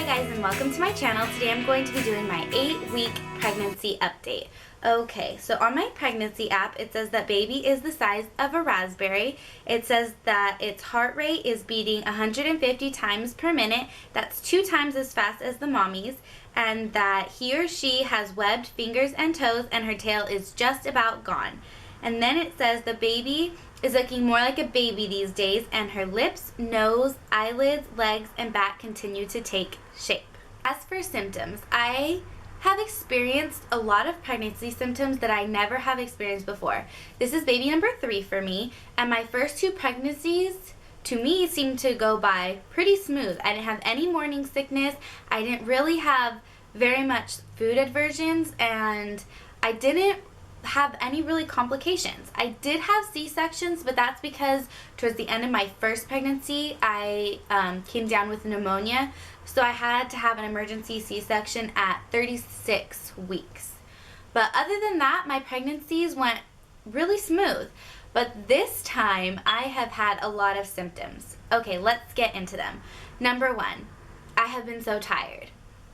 Hi guys, and welcome to my channel. Today I'm going to be doing my 8-week pregnancy update. Okay, so on my pregnancy app it says that baby is the size of a raspberry. It says that its heart rate is beating 150 times per minute. That's 2 times as fast as the mommy's, and that he or she has webbed fingers and toes and her tail is just about gone. And then it says the baby is looking more like a baby these days, and her lips, nose, eyelids, legs, and back continue to take shape. As for symptoms, I have experienced a lot of pregnancy symptoms that I never have experienced before. This is baby number 3 for me, and my first 2 pregnancies to me seemed to go by pretty smooth. I didn't have any morning sickness. I didn't really have very much food aversions, and I didn't have any really complications. I did have C-sections, but that's because towards the end of my first pregnancy I came down with pneumonia, so I had to have an emergency C-section at 36 weeks. But other than that, my pregnancies went really smooth. But this time I have had a lot of symptoms. Okay, let's get into them. Number 1, I have been so tired.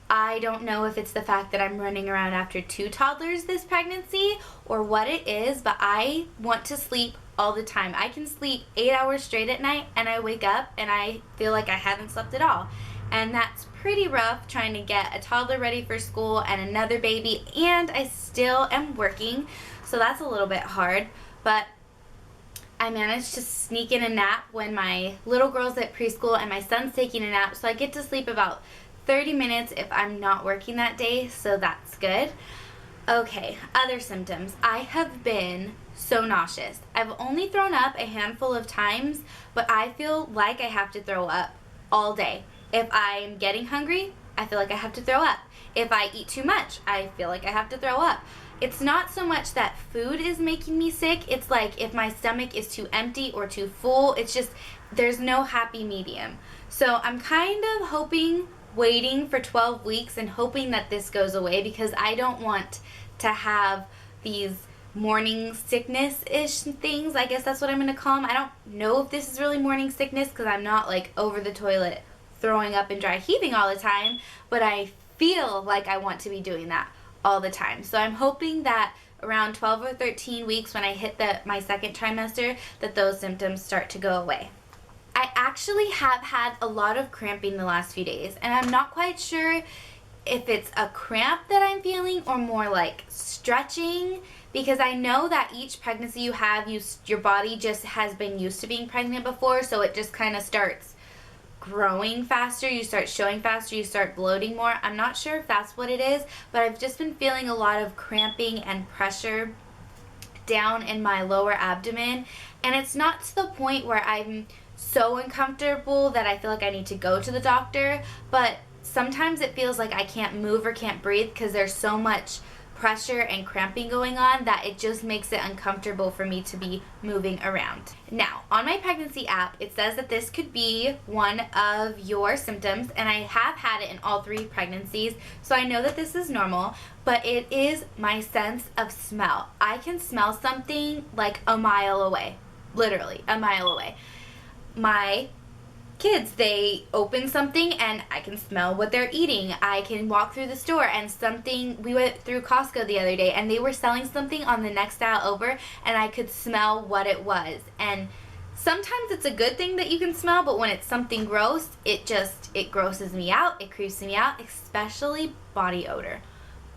I don't know if it's the fact that I'm running around after 2 toddlers this pregnancy or what it is, but I want to sleep all the time. I can sleep 8 hours straight at night and I wake up and I feel like I haven't slept at all. And that's pretty rough trying to get a toddler ready for school and another baby, and I still am working, so that's a little bit hard. But I managed to sneak in a nap when my little girl's at preschool and my son's taking a nap, so I get to sleep about 30 minutes if I'm not working that day, so that's good. Okay, other symptoms. I have been so nauseous. I've only thrown up a handful of times, but I feel like I have to throw up all day. If I'm getting hungry, I feel like I have to throw up. If I eat too much, I feel like I have to throw up. It's not so much that food is making me sick, it's like if my stomach is too empty or too full, it's just, there's no happy medium. So I'm kind of waiting for 12 weeks and hoping that this goes away, because I don't want to have these morning sickness-ish things. I guess that's what I'm going to call them. I don't know if this is really morning sickness because I'm not like over the toilet throwing up and dry heaving all the time, but I feel like I want to be doing that all the time. So I'm hoping that around 12 or 13 weeks when I hit my second trimester that those symptoms start to go away. I actually have had a lot of cramping the last few days, and I'm not quite sure if it's a cramp that I'm feeling or more like stretching, because I know that each pregnancy you have, your body just has been used to being pregnant before, so it just kind of starts growing faster, you start showing faster, you start bloating more. I'm not sure if that's what it is, but I've just been feeling a lot of cramping and pressure down in my lower abdomen, and it's not to the point where I'm so uncomfortable that I feel like I need to go to the doctor, but sometimes it feels like I can't move or can't breathe because there's so much pressure and cramping going on that it just makes it uncomfortable for me to be moving around. Now, on my pregnancy app, it says that this could be one of your symptoms, and I have had it in all 3 pregnancies, so I know that this is normal, but it is my sense of smell. I can smell something like a mile away, literally a mile away. My kids, they open something and I can smell what they're eating. I can walk through the store and we went through Costco the other day and they were selling something on the next aisle over and I could smell what it was. And sometimes it's a good thing that you can smell, but when it's something gross, it grosses me out, it creeps me out, especially body odor.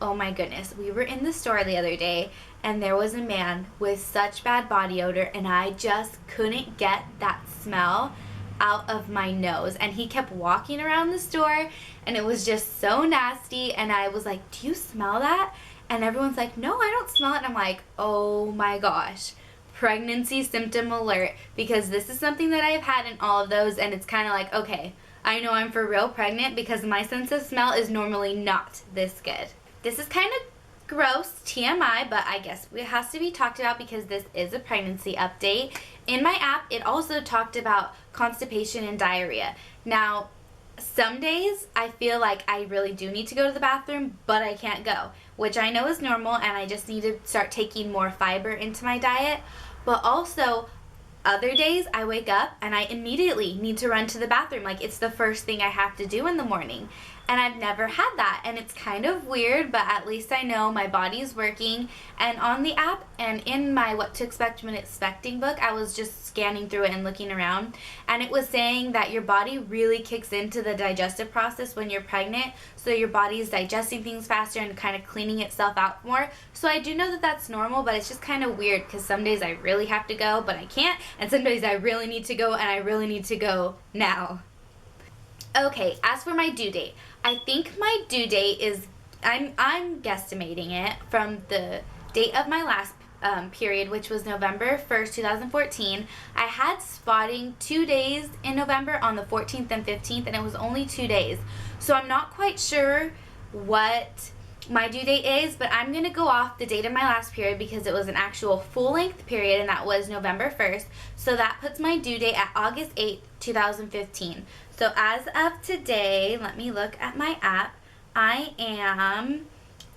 Oh my goodness, we were in the store the other day and there was a man with such bad body odor and I just couldn't get that smell out of my nose, and he kept walking around the store and it was just so nasty, and I was like, do you smell that? And everyone's like, no, I don't smell it. And I'm like, oh my gosh, pregnancy symptom alert, because this is something that I've had in all of those, and it's kind of like, okay, I know I'm for real pregnant because my sense of smell is normally not this good. This is kind of gross, TMI, but I guess it has to be talked about because this is a pregnancy update. In my app, it also talked about constipation and diarrhea. Now, some days I feel like I really do need to go to the bathroom, but I can't go, which I know is normal, and I just need to start taking more fiber into my diet. But also, other days I wake up and I immediately need to run to the bathroom, like it's the first thing I have to do in the morning. and I've never had that, and it's kind of weird, but at least I know my body's working. And on the app and in my What to Expect When Expecting book, I was just scanning through it and looking around, and it was saying that your body really kicks into the digestive process when you're pregnant, so your body is digesting things faster and kind of cleaning itself out more. So I do know that that's normal, but it's just kind of weird because some days I really have to go but I can't, and some days I really need to go and I really need to go now. Okay, as for my due date, I think my due date is, I'm guesstimating it from the date of my last period, which was November 1st, 2014. I had spotting 2 days in November on the 14th and 15th, and it was only 2 days. So I'm not quite sure what my due date is, but I'm going to go off the date of my last period because it was an actual full-length period, and that was November 1st. So that puts my due date at August 8th, 2015. So as of today, let me look at my app. I am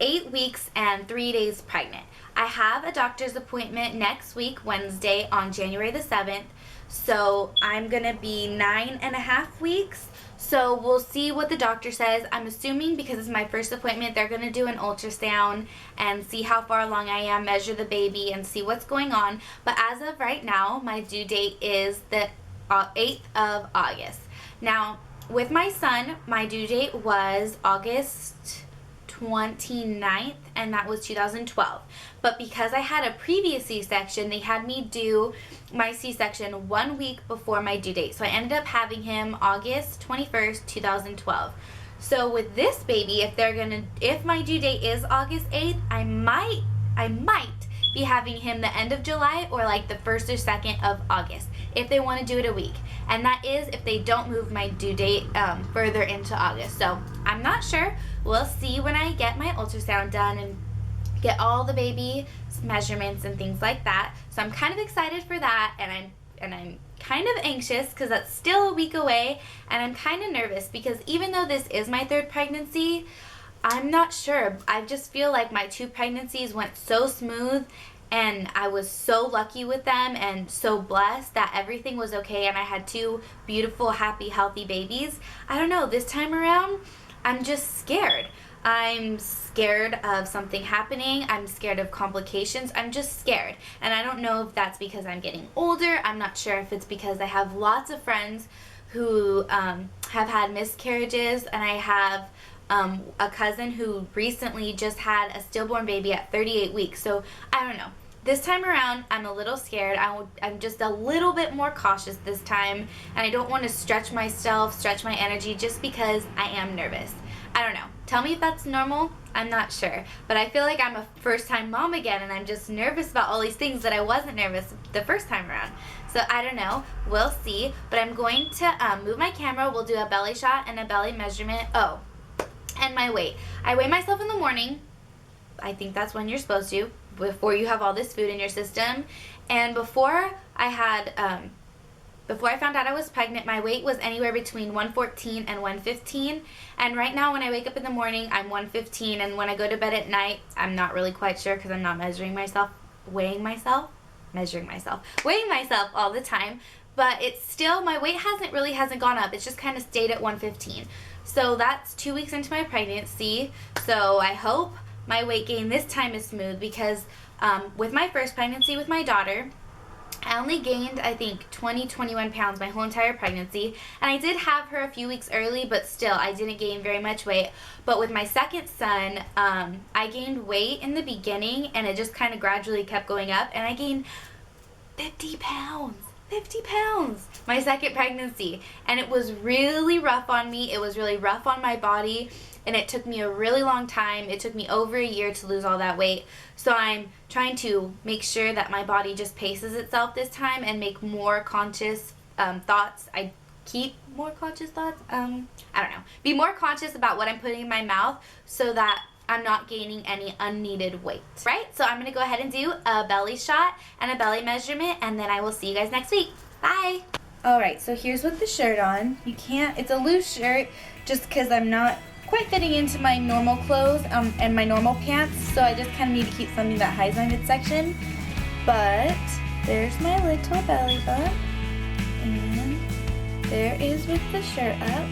8 weeks and 3 days pregnant. I have a doctor's appointment next week, Wednesday, on January the 7th. So I'm going to be 9.5 weeks. So we'll see what the doctor says. I'm assuming because it's my first appointment, they're going to do an ultrasound and see how far along I am, measure the baby, and see what's going on. But as of right now, my due date is the 8th of August. Now, with my son, my due date was August 29th, and that was 2012. But because I had a previous C-section, they had me do my C-section 1 week before my due date. So I ended up having him August 21st, 2012. So with this baby, if my due date is August 8th, I might be having him the end of July or like the 1st or 2nd of August if they want to do it a week. And that is if they don't move my due date further into August. So I'm not sure. We'll see when I get my ultrasound done and get all the baby measurements and things like that. So I'm kind of excited for that, and I'm kind of anxious because that's still a week away, and I'm kind of nervous because even though this is my 3rd pregnancy, I'm not sure. I just feel like my 2 pregnancies went so smooth, and I was so lucky with them and so blessed that everything was okay, and I had 2 beautiful, happy, healthy babies. I don't know, this time around, I'm just scared. I'm scared of something happening. I'm scared of complications. I'm just scared. And I don't know if that's because I'm getting older. I'm not sure if it's because I have lots of friends who have had miscarriages, and I have a cousin who recently just had a stillborn baby at 38 weeks. So I don't know. This time around, I'm a little scared. I'm just a little bit more cautious this time, and I don't want to stretch myself, stretch my energy just because I am nervous. I don't know. Tell me if that's normal. I'm not sure. But I feel like I'm a first-time mom again, and I'm just nervous about all these things that I wasn't nervous the first time around. So I don't know. We'll see. But I'm going to move my camera. We'll do a belly shot and a belly measurement. Oh, and my weight. I weigh myself in the morning. I think that's when you're supposed to, before you have all this food in your system. And before I found out I was pregnant, my weight was anywhere between 114 and 115. And right now when I wake up in the morning, I'm 115. And when I go to bed at night, I'm not really quite sure because I'm not weighing myself all the time. But it's still, my weight hasn't gone up. It's just kind of stayed at 115. So that's 2 weeks into my pregnancy. So I hope my weight gain this time is smooth because with my first pregnancy with my daughter, I only gained, I think, 21 pounds my whole entire pregnancy. And I did have her a few weeks early, but still, I didn't gain very much weight. But with my second son, I gained weight in the beginning, and it just kind of gradually kept going up. And I gained 50 pounds. 50 pounds my second pregnancy. And it was really rough on me. It was really rough on my body. And it took me a really long time. It took me over a year to lose all that weight. So I'm trying to make sure that my body just paces itself this time and make more conscious thoughts. I keep more conscious thoughts. I don't know. Be more conscious about what I'm putting in my mouth so that I'm not gaining any unneeded weight. Right? So I'm going to go ahead and do a belly shot and a belly measurement, and then I will see you guys next week. Bye! Alright, so here's with the shirt on. It's a loose shirt just because I'm not quite fitting into my normal clothes and my normal pants, so I just kind of need to keep something that hides my midsection. But there's my little belly button, and there is with the shirt up.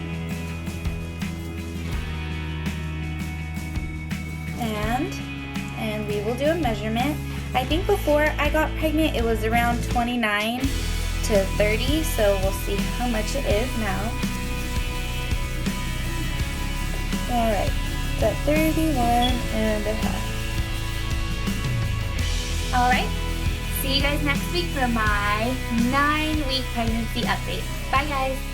and we will do a measurement. I think before I got pregnant it was around 29 to 30, so we'll see how much it is now. Alright, it's at 31.5. Alright, see you guys next week for my 9-week pregnancy update. Bye guys!